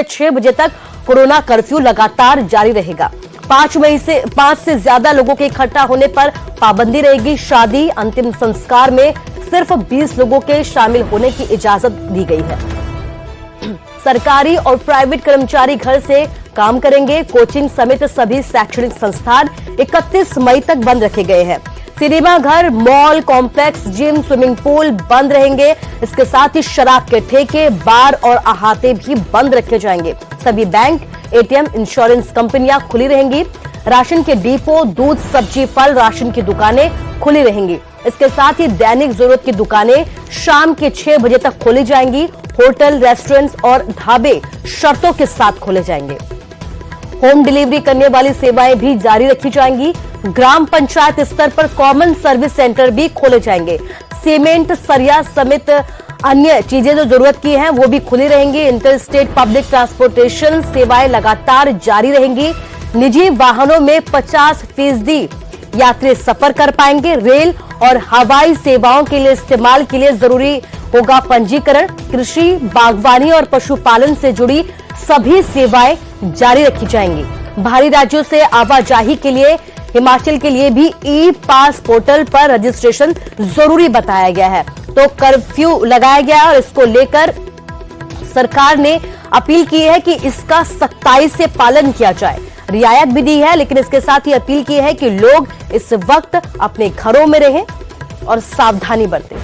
6 बजे तक corona curfew लगातार जारी रहेगा। 5 से ज्यादा लोगों के इकट्ठा होने पर पाबंदी रहेगी। शादी, अंतिम संस्कार में सिर्फ 20 लोगों के शामिल होने की इजाजत दी गई है। सरकारी और प्राइवेट कर्मचारी घर से काम करेंगे। कोचिंग समेत सभी शैक्षणिक संस्थान 31 मई तक बंद रखे गए हैं। सिनेमा घर, mall complex, gym, swimming pool बंद रहेंगे। इसके साथ ही शराब के ठेके, बार और अहाते भी बंद रखे जाएंगे। सभी बैंक, एटीएम, इंश्योरेंस कंपनियां खुली रहेंगी। राशन के डिपो, दूध, सब्जी, फल, राशन की दुकानें खुली रहेंगी। इसके साथ ही दैनिक जरूरत की दुकानें शाम के 6 बजे तक खोली जाएंगी। होटल, रेस्टोरेंट्स और ढाबे शर्तों के साथ खोले जाएंगे। होम डिलीवरी करने वाली सेवाएं भी जारी रखी जाएंगी। ग्राम पंचायत स्तर पर कॉमन सर्विस सेंटर भी खोले जाएंगे। सीमेंट, सरिया समेत अन्य चीजें जो जरूरत की हैं वो भी खुली रहेंगी। इंटर स्टेट पब्लिक ट्रांसपोर्टेशन सेवाएं लगातार जारी रहेंगी। निजी वाहनों में 50% यात्री सफर कर पाएंगे। रेल और हवाई सेवाओं के लिए इस्तेमाल के लिए जरूरी होगा पंजीकरण। कृषि, बागवानी और पशुपालन से जुड़ी सभी सेवाएं जारी रखी जाएंगी। बाहरी राज्यों से आवाजाही के लिए हिमाचल के लिए भी ई पास पोर्टल पर रजिस्ट्रेशन जरूरी बताया गया है। तो कर्फ्यू लगाया गया और इसको लेकर सरकार ने अपील की है कि इसका सख्ताई से पालन किया जाए। रियायत भी दी है, लेकिन इसके साथ ही अपील की है कि लोग इस वक्त अपने घरों में रहें और सावधानी बरतें।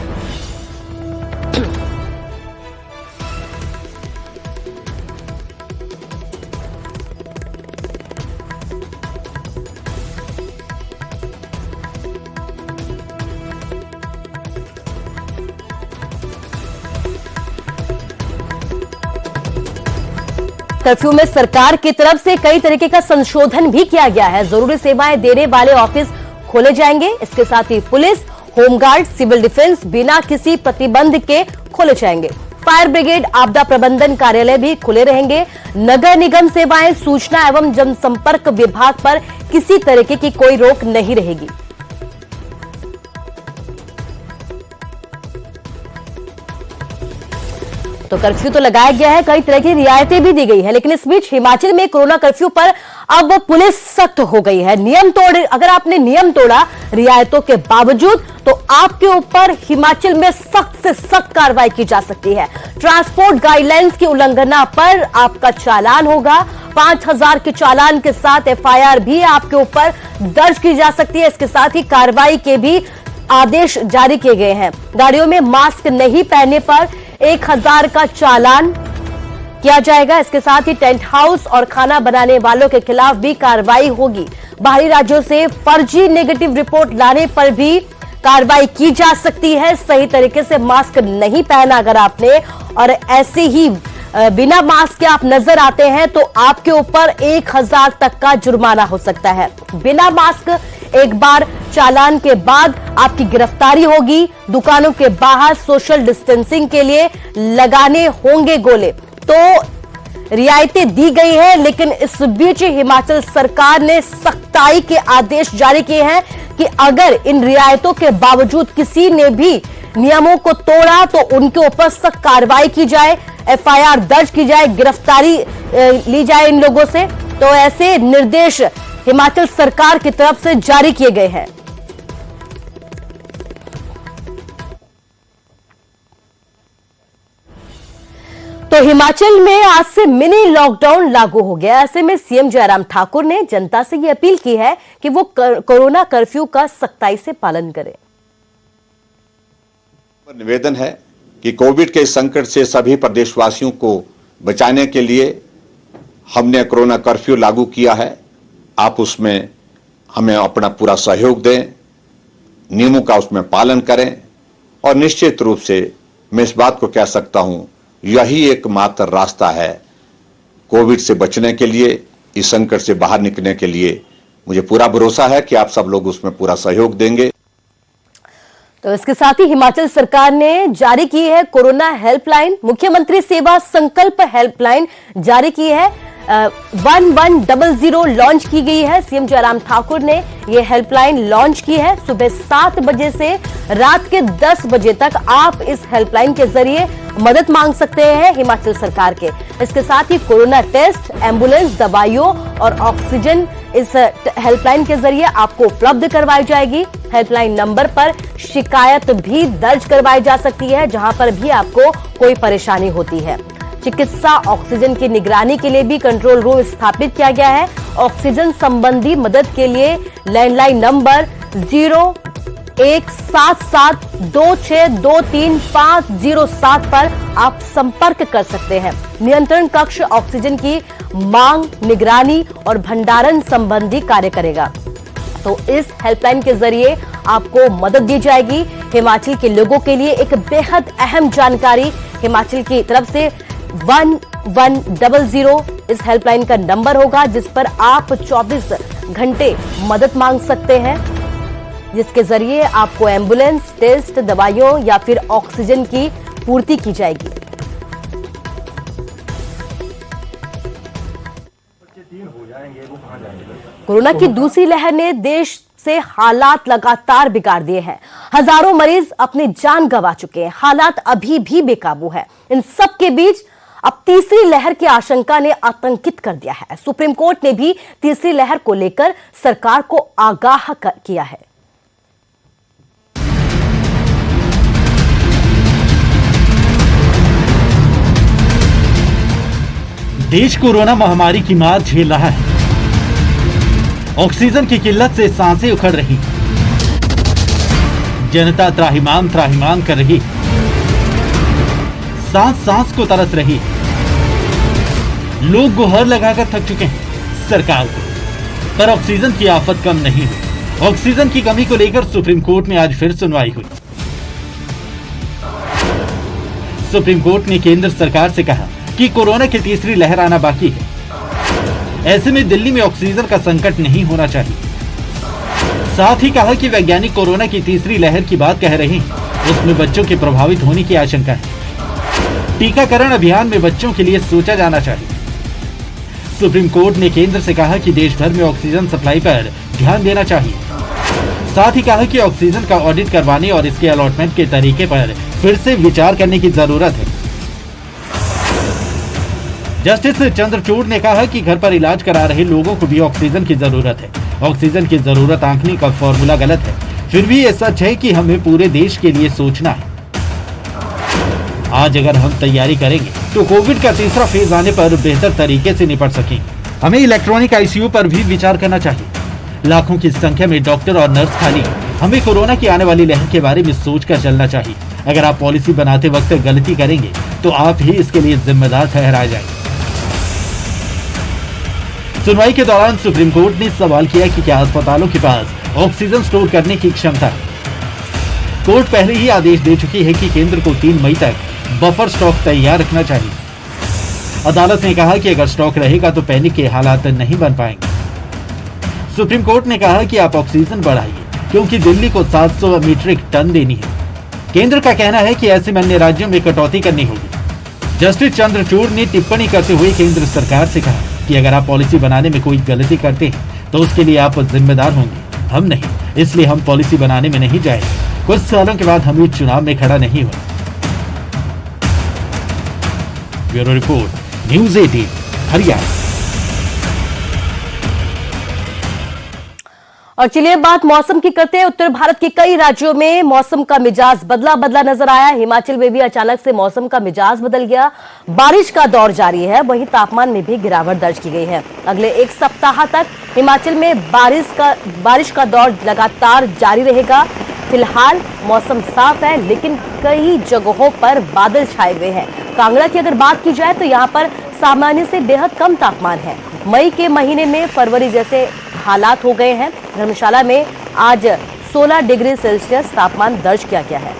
कर्फ्यू में सरकार की तरफ से कई तरीके का संशोधन भी किया गया है। जरूरी सेवाएं देने वाले ऑफिस खोले जाएंगे। इसके साथ ही पुलिस, होमगार्ड, सिविल डिफेंस बिना किसी प्रतिबंध के खोले जाएंगे। फायर ब्रिगेड, आपदा प्रबंधन कार्यालय भी खुले रहेंगे। नगर निगम सेवाएं, सूचना एवं जनसंपर्क विभाग पर किसी तरीके की कोई रोक नहीं रहेगी। तो कर्फ्यू तो लगाया गया है, कई तरह की रियायतें भी दी गई है, लेकिन इस बीच हिमाचल में कोरोना कर्फ्यू पर अब पुलिस सख्त हो गई है। अगर आपने नियम तोड़ा रियायतों के बावजूद तो आपके ऊपर हिमाचल में सख्त से सख्त कार्रवाई की जा सकती है। ट्रांसपोर्ट गाइडलाइंस की उल्लंघना पर आपका चालान होगा। 5,000 के चालान के साथ एफआईआर भी आपके ऊपर दर्ज की जा सकती है। इसके साथ ही कार्रवाई के भी आदेश जारी किए गए हैं। गाड़ियों में मास्क नहीं पहनने पर 1,000 का चालान किया जाएगा। इसके साथ ही टेंट हाउस और खाना बनाने वालों के खिलाफ भी कार्रवाई होगी। बाहरी राज्यों से फर्जी नेगेटिव रिपोर्ट लाने पर भी कार्रवाई की जा सकती है। सही तरीके से मास्क नहीं पहना अगर आपने और ऐसे ही बिना मास्क के आप नजर आते हैं तो आपके ऊपर 1,000 तक का जुर्माना हो सकता है। बिना मास्क एक बार चालान के बाद आपकी गिरफ्तारी होगी। दुकानों के बाहर सोशल डिस्टेंसिंग के लिए लगाने होंगे गोले। तो रियायतें दी गई हैं, लेकिन इस बीच हिमाचल सरकार ने सख्ताई के आदेश जारी किए हैं कि अगर इन रियायतों के बावजूद किसी ने भी नियमों को तोड़ा तो उनके ऊपर सख्त कार्रवाई की जाए, एफआईआर दर्ज की जाए, गिरफ्तारी ली जाए इन लोगों से। तो ऐसे निर्देश हिमाचल सरकार की तरफ से जारी किए गए हैं। तो हिमाचल में आज से मिनी लॉकडाउन लागू हो गया। ऐसे में सीएम जयराम ठाकुर ने जनता से यह अपील की है कि वो कोरोना कर्फ्यू का सख्ताई से पालन करें। निवेदन है कि कोविड के संकट से सभी प्रदेशवासियों को बचाने के लिए हमने कोरोना कर्फ्यू लागू किया है। आप उसमें हमें अपना पूरा सहयोग दें, नियमों का उसमें पालन करें और निश्चित रूप से मैं इस बात को कह सकता हूं, यही एकमात्र रास्ता है कोविड से बचने के लिए, इस संकट से बाहर निकलने के लिए। मुझे पूरा भरोसा है कि आप सब लोग उसमें पूरा सहयोग देंगे। तो इसके साथ ही हिमाचल सरकार ने जारी की है कोरोना हेल्पलाइन। मुख्यमंत्री सेवा संकल्प हेल्पलाइन जारी की है। 1100 लॉन्च की गई है। सीएम जयराम ठाकुर ने यह हेल्पलाइन लॉन्च की है। सुबह 7 बजे से रात के 10 बजे तक आप इस हेल्पलाइन के जरिए मदद मांग सकते हैं हिमाचल सरकार के। इसके साथ ही कोरोना टेस्ट, एम्बुलेंस, दवाइयों और ऑक्सीजन इस हेल्पलाइन के जरिए आपको उपलब्ध करवाई जाएगी। हेल्पलाइन नंबर पर शिकायत भी दर्ज करवाई जा सकती है जहां पर भी आपको कोई परेशानी होती है। चिकित्सा ऑक्सीजन की निगरानी के लिए भी कंट्रोल रूम स्थापित किया गया है। ऑक्सीजन संबंधी मदद के लिए लैंडलाइन नंबर 0177262350 पर आप संपर्क कर सकते हैं। नियंत्रण कक्ष ऑक्सीजन की मांग, निगरानी और भंडारण संबंधी कार्य करेगा। तो इस हेल्पलाइन के जरिए आपको मदद दी जाएगी। हिमाचल के लोगों के लिए एक बेहद अहम जानकारी हिमाचल की तरफ से 1100 इस हेल्पलाइन का नंबर होगा जिस पर आप 24 घंटे मदद मांग सकते हैं, जिसके जरिए आपको एम्बुलेंस, टेस्ट, दवाइयों या फिर ऑक्सीजन की पूर्ति की जाएगी। कोरोना की दूसरी लहर ने देश से हालात लगातार बिगाड़ दिए हैं। हजारों मरीज अपनी जान गंवा चुके हैं। हालात अभी भी बेकाबू है। इन सब के बीच अब तीसरी लहर की आशंका ने आतंकित कर दिया है। सुप्रीम कोर्ट ने भी तीसरी लहर को लेकर सरकार को आगाह किया है। देश कोरोना महामारी की मार झेल रहा है। ऑक्सीजन की किल्लत से सांसें उखड़ रही, जनता त्राहिमाम त्राहिमाम कर रही, सांस सांस को तरस रही। लोग गुहार लगाकर थक चुके हैं सरकार को, पर ऑक्सीजन की आफत कम नहीं हुई। ऑक्सीजन की कमी को लेकर सुप्रीम कोर्ट में आज फिर सुनवाई हुई। सुप्रीम कोर्ट ने केंद्र सरकार से कहा कि कोरोना की तीसरी लहर आना बाकी है। ऐसे में दिल्ली में ऑक्सीजन का संकट नहीं होना चाहिए। साथ ही कहा कि वैज्ञानिक कोरोना की तीसरी लहर की बात कह रहे हैं, उसमें बच्चों के प्रभावित होने की आशंका है। टीकाकरण अभियान में बच्चों के लिए सोचा जाना चाहिए। सुप्रीम कोर्ट ने केंद्र से कहा कि देश भर में ऑक्सीजन सप्लाई पर ध्यान देना चाहिए। साथ ही कहा कि ऑक्सीजन का ऑडिट करवाने और इसके अलॉटमेंट के तरीके पर फिर से विचार करने की जरूरत है। जस्टिस चंद्रचूड़ ने कहा कि घर पर इलाज करा रहे लोगों को भी ऑक्सीजन की जरूरत है। ऑक्सीजन की जरूरत आंकने का फॉर्मूला गलत है, फिर भी ये सच है कि हमें पूरे देश के लिए सोचना है। आज अगर हम तैयारी करेंगे तो कोविड का तीसरा फेज आने पर बेहतर तरीके से निपट सकेंगे। हमें इलेक्ट्रॉनिक आईसीयू पर भी विचार करना चाहिए। लाखों की संख्या में डॉक्टर और नर्स खाली। हमें कोरोना की आने वाली लहर के बारे में सोचकर चलना चाहिए। अगर आप पॉलिसी बनाते वक्त गलती करेंगे तो आप ही इसके लिए जिम्मेदार ठहराए जाएंगे। सुनवाई के दौरान सुप्रीम कोर्ट ने सवाल किया कि क्या अस्पतालों के पास ऑक्सीजन स्टोर करने की क्षमता है। कोर्ट पहले ही आदेश दे चुकी है कि केंद्र को 3 मई तक बफर स्टॉक तैयार रखना चाहिए। अदालत ने कहा कि अगर स्टॉक रहेगा तो पैनिक के हालात नहीं बन पाएंगे। सुप्रीम कोर्ट ने कहा कि आप ऑक्सीजन बढ़ाइए क्योंकि दिल्ली को 700 मीट्रिक टन देनी है। केंद्र का कहना है कि ऐसे में अन्य राज्यों में कटौती करनी होगी। जस्टिस चंद्रचूड़ ने टिप्पणी करते हुए केंद्र सरकार से कहा कि अगर आप पॉलिसी बनाने में कोई गलती करते हैं तो उसके लिए आप जिम्मेदार होंगे, हम नहीं। इसलिए हम पॉलिसी बनाने में नहीं जाएंगे। कुछ सालों के बाद हम चुनाव में खड़ा नहीं हुए। Bureau report, news 18 Haryana. और चलिए बात मौसम की करते हैं। उत्तर भारत के कई राज्यों में मौसम का मिजाज बदला बदला नजर आया। हिमाचल में भी अचानक से मौसम का मिजाज बदल गया। बारिश का दौर जारी है, वहीं तापमान में भी गिरावट दर्ज की गई है। अगले 1 सप्ताह तक हिमाचल में बारिश का दौर लगातार जारी रहेगा। फिलहाल मौसम साफ है, लेकिन कई जगहों पर बादल छाए हुए हैं। कांगड़ा की अगर बात की जाए तो यहाँ पर सामान्य से बेहद कम तापमान है। मई के महीने में फरवरी जैसे हालात हो गए हैं। धर्मशाला में आज 16 डिग्री सेल्सियस तापमान दर्ज किया गया है।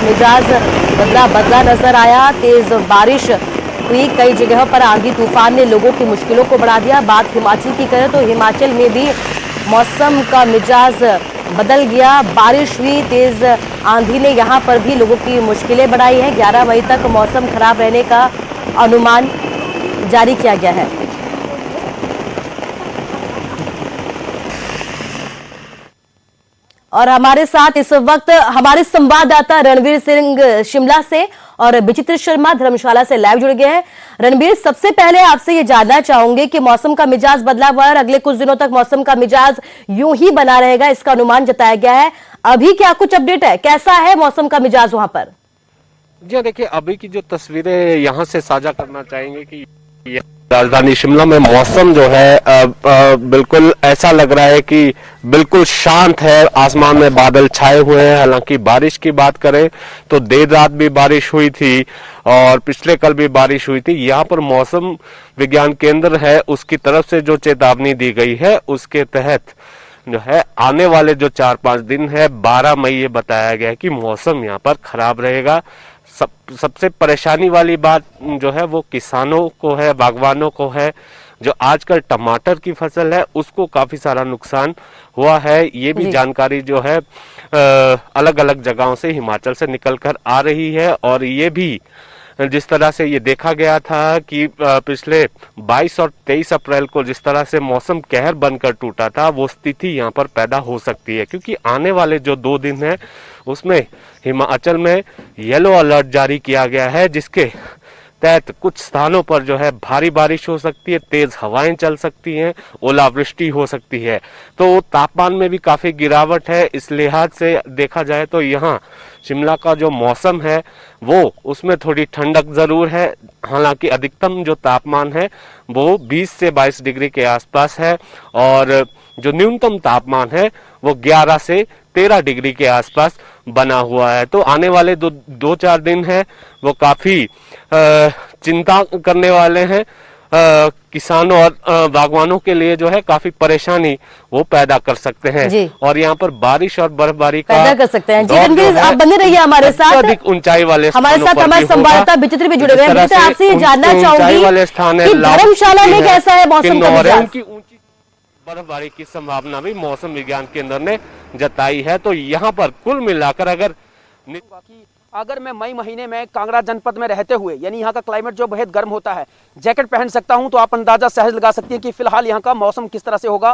मिजाज बदला नजर आया। तेज बारिश हुई। कई जगहों पर आंधी तूफान ने लोगों की मुश्किलों को बढ़ा दिया। बात हिमाचल की करें तो हिमाचल में भी मौसम का मिजाज बदल गया। बारिश हुई, तेज आंधी ने यहां पर भी लोगों की मुश्किलें बढ़ाई है। 11 मई तक मौसम खराब रहने का अनुमान जारी किया गया है। और हमारे साथ इस वक्त हमारे संवाददाता रणवीर सिंह शिमला से और विचित्र शर्मा धर्मशाला से लाइव जुड़ गए हैं। रणवीर, सबसे पहले आपसे ये जानना चाहूंगे कि मौसम का मिजाज बदला हुआ है और अगले कुछ दिनों तक मौसम का मिजाज यूं ही बना रहेगा, इसका अनुमान जताया गया है। अभी क्या कुछ अपडेट है, कैसा है मौसम का मिजाज वहां पर? जी देखिए, अभी की जो तस्वीरें यहाँ से साझा करना चाहेंगे कि राजधानी शिमला में मौसम जो है बिल्कुल ऐसा लग रहा है कि बिल्कुल शांत है। आसमान में बादल छाए हुए हैं। हालांकि बारिश की बात करें तो देर रात भी बारिश हुई थी और पिछले कल भी बारिश हुई थी। यहाँ पर मौसम विज्ञान केंद्र है, उसकी तरफ से जो चेतावनी दी गई है उसके तहत जो है आने वाले जो 4-5 दिन है 12 मई ये बताया गया है कि मौसम यहाँ पर खराब रहेगा। सबसे परेशानी वाली बात जो है वो किसानों को है, बागवानों को है। जो आजकल टमाटर की फसल है उसको काफी सारा नुकसान हुआ है। ये भी जानकारी जो है अलग अलग जगहों से हिमाचल से निकल कर आ रही है। और ये भी जिस तरह से ये देखा गया था कि पिछले 22 और 23 अप्रैल को जिस तरह से मौसम कहर बनकर टूटा था, वो स्थिति यहाँ पर पैदा हो सकती है। क्योंकि आने वाले जो 2 दिन है उसमें हिमाचल में येलो अलर्ट जारी किया गया है, जिसके तहत कुछ स्थानों पर जो है भारी बारिश हो सकती है, तेज हवाएं चल सकती हैं, ओलावृष्टि हो सकती है। तो तापमान में भी काफी गिरावट है। इस लिहाज से देखा जाए तो यहाँ शिमला का जो मौसम है वो उसमें थोड़ी ठंडक जरूर है। हालांकि अधिकतम जो तापमान है वो 20 से 22 डिग्री के आसपास है और जो न्यूनतम तापमान है वो 11 से 13 डिग्री के आसपास बना हुआ है। तो आने वाले 2-4 दिन है वो काफी चिंता करने वाले हैं। किसानों और बागवानों के लिए जो है काफी परेशानी वो पैदा कर सकते हैं। और यहाँ पर बारिश और बर्फबारी का पैदा कर सकते हैं। जी रणवीर, आप बने रहिए हमारे साथ। अधिक ऊंचाई वाले हमारे साथ हमारे संवाददाता विचित्र भी जुड़े हुए हैं। विचित्र, आपसे ये जानना चाहूंगी कि धर्मशाला में कैसा है मौसम का मिजाज? की ऊंची बर्फबारी की संभावना भी मौसम विज्ञान केंद्र ने जताई है। तो यहाँ पर कुल मिलाकर अगर मैं मई महीने में कांगड़ा जनपद में रहते हुए, यानी यहाँ का क्लाइमेट जो बेहद गर्म होता है, जैकेट पहन सकता हूँ, तो आप अंदाजा सहज लगा सकती हैं कि फिलहाल यहाँ का मौसम किस तरह से होगा।